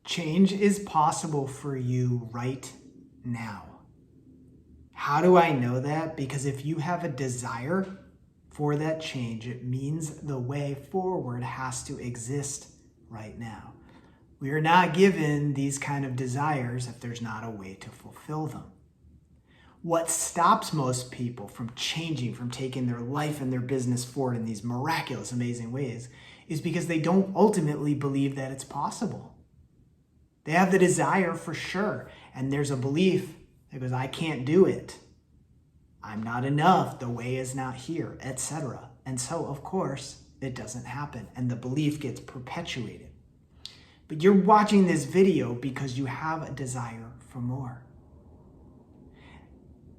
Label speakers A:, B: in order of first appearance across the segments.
A: Change is possible for you right now. How do I know that? Because if you have a desire for that change, it means the way forward has to exist right now. We are not given these kind of desires if there's not a way to fulfill them. What stops most people from changing, from taking their life and their business forward in these miraculous, amazing ways, is because they don't ultimately believe that it's possible. They have the desire for sure, and there's a belief that goes, I can't do it. I'm not enough. The way is not here, etc. And so, of course, it doesn't happen, and the belief gets perpetuated. But you're watching this video because you have a desire for more.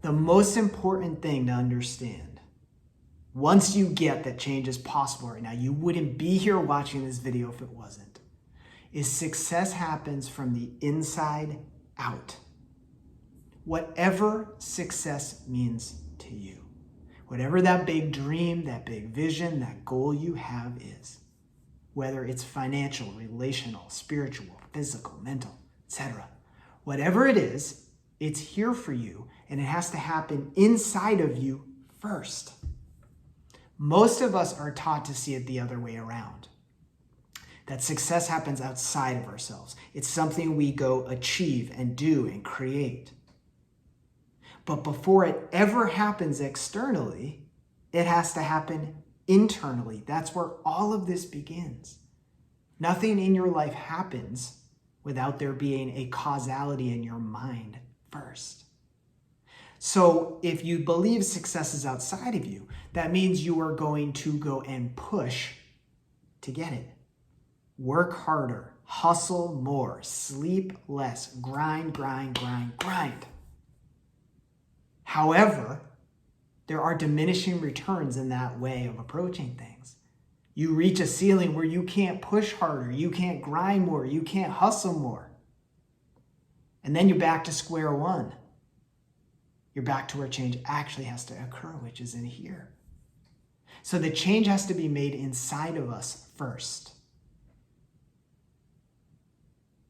A: The most important thing to understand, once you get that change is possible right now, you wouldn't be here watching this video if it wasn't, is success happens from the inside out. Whatever success means to you, whatever that big dream, that big vision, that goal you have is, whether it's financial, relational, spiritual, physical, mental, etc. Whatever it is, it's here for you, and it has to happen inside of you first. Most of us are taught to see it the other way around. That success happens outside of ourselves. It's something we go achieve and do and create. But before it ever happens externally, it has to happen internally. That's where all of this begins. Nothing in your life happens without there being a causality in your mind first. So if you believe success is outside of you, that means you are going to go and push to get it. Work harder, hustle more, sleep less, grind. However, there are diminishing returns in that way of approaching things. You reach a ceiling where you can't push harder, you can't grind more, you can't hustle more. And then you're back to square one. You're back to where change actually has to occur, which is in here. So the change has to be made inside of us first.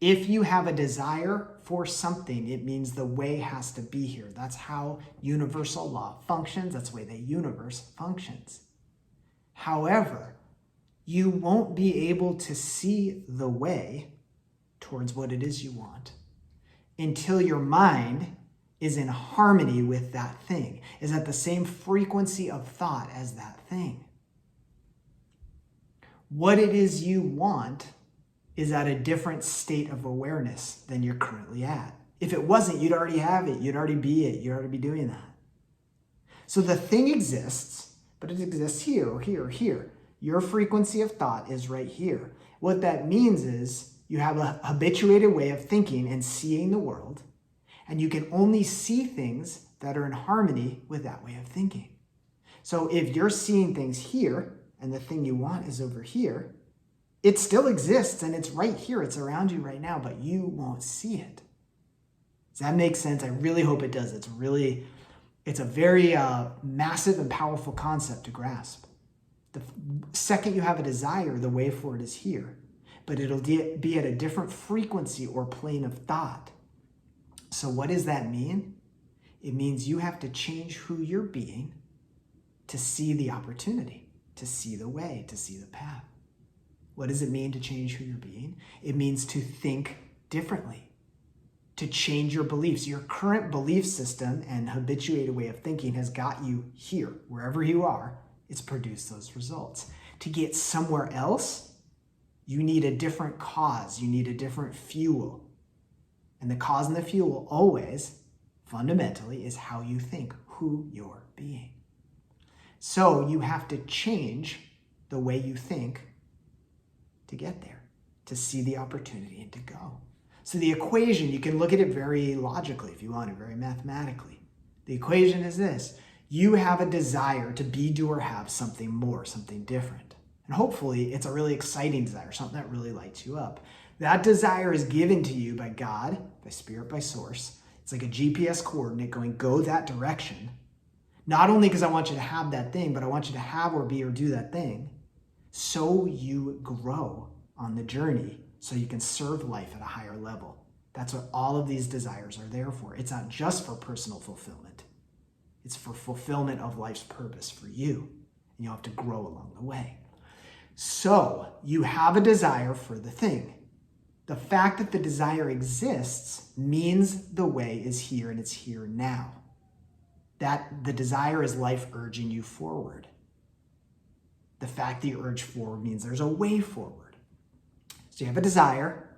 A: If you have a desire for something, it means the way has to be here. That's how universal law functions. That's the way the universe functions. However, you won't be able to see the way towards what it is you want until your mind is in harmony with that thing, is at the same frequency of thought as that thing. What it is you want is at a different state of awareness than you're currently at. If it wasn't, you'd already have it, you'd already be it, you'd already be doing that. So the thing exists, but it exists here or here or here. Your frequency of thought is right here. What that means is you have a habituated way of thinking and seeing the world, and you can only see things that are in harmony with that way of thinking. So if you're seeing things here and the thing you want is over here, it still exists and it's right here. It's around you right now, but you won't see it. Does that make sense? I really hope it does. It's a very massive and powerful concept to grasp. The second you have a desire, the way forward is here, but it'll be at a different frequency or plane of thought. So what does that mean? It means you have to change who you're being to see the opportunity, to see the way, to see the path. What does it mean to change who you're being? It means to think differently, to change your beliefs. Your current belief system and habituated way of thinking has got you here. Wherever you are, it's produced those results. To get somewhere else, you need a different cause. You need a different fuel. And the cause and the fuel always, fundamentally, is how you think, who you're being. So you have to change the way you think to get there, to see the opportunity and to go. So the equation, you can look at it very logically if you want it, very mathematically. The equation is this: you have a desire to be, do, or have something more, something different. And hopefully it's a really exciting desire, something that really lights you up. That desire is given to you by God, by spirit, by source. It's like a GPS coordinate going, go that direction. Not only because I want you to have that thing, but I want you to have or be or do that thing so you grow on the journey so you can serve life at a higher level. That's what all of these desires are there for. It's not just for personal fulfillment. It's for fulfillment of life's purpose for you. And you'll have to grow along the way. So you have a desire for the thing. The fact that the desire exists means the way is here and it's here now. That the desire is life urging you forward. The fact that you urge forward means there's a way forward. So you have a desire.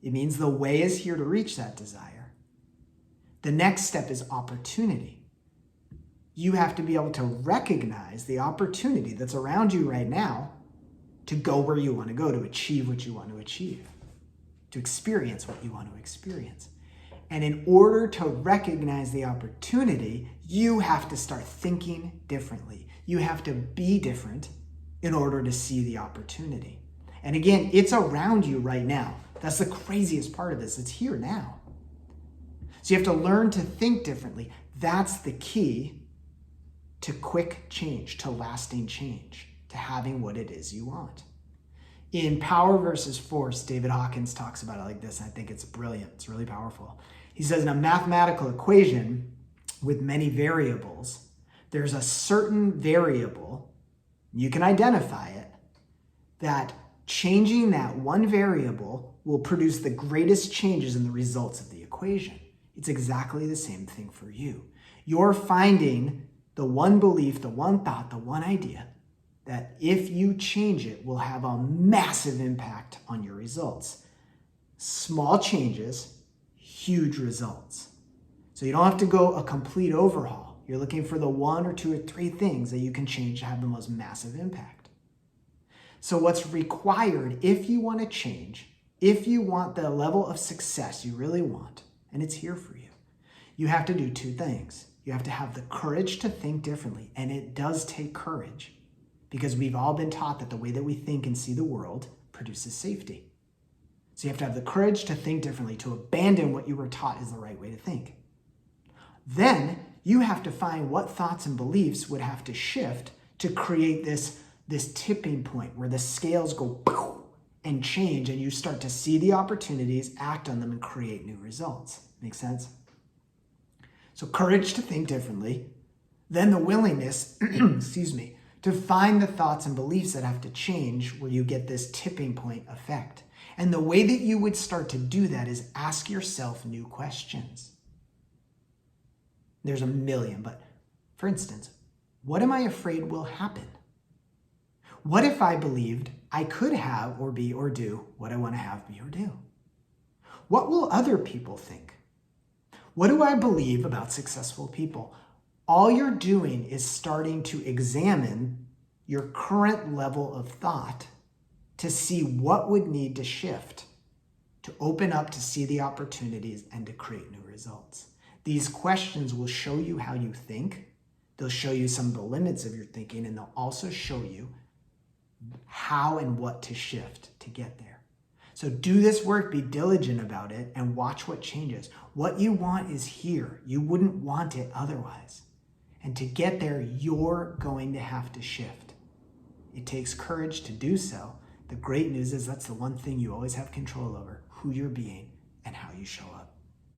A: It means the way is here to reach that desire. The next step is opportunity. You have to be able to recognize the opportunity that's around you right now to go where you want to go, to achieve what you want to achieve, to experience what you want to experience. And in order to recognize the opportunity, you have to start thinking differently. You have to be different in order to see the opportunity. And again, it's around you right now. That's the craziest part of this. It's here now. So you have to learn to think differently. That's the key to quick change, to lasting change, to having what it is you want. In Power versus Force, David Hawkins talks about it like this. I think it's brilliant. It's really powerful. He says in a mathematical equation with many variables, there's a certain variable, you can identify it, that changing that one variable will produce the greatest changes in the results of the equation. It's exactly the same thing for you. You're finding the one belief, the one thought, the one idea that if you change it will have a massive impact on your results. Small changes, huge results. So you don't have to go a complete overhaul. You're looking for the one or two or three things that you can change to have the most massive impact. So what's required if you want to change, if you want the level of success you really want, and it's here for you, you have to do two things. You have to have the courage to think differently, and it does take courage because we've all been taught that the way that we think and see the world produces safety. So you have to have the courage to think differently, to abandon what you were taught is the right way to think. Then you have to find what thoughts and beliefs would have to shift to create this tipping point where the scales go and change and you start to see the opportunities, act on them, and create new results. Make sense? So courage to think differently, then the willingness, to find the thoughts and beliefs that have to change where you get this tipping point effect. And the way that you would start to do that is ask yourself new questions. There's a million, but for instance, what am I afraid will happen? What if I believed I could have or be or do what I want to have, be, or do? What will other people think? What do I believe about successful people? All you're doing is starting to examine your current level of thought to see what would need to shift to open up to see the opportunities and to create new results. These questions will show you how you think. They'll show you some of the limits of your thinking, and they'll also show you how and what to shift to get there. So do this work, be diligent about it, and watch what changes. What you want is here. You wouldn't want it otherwise. And to get there, you're going to have to shift. It takes courage to do so. The great news is that's the one thing you always have control over, who you're being and how you show up.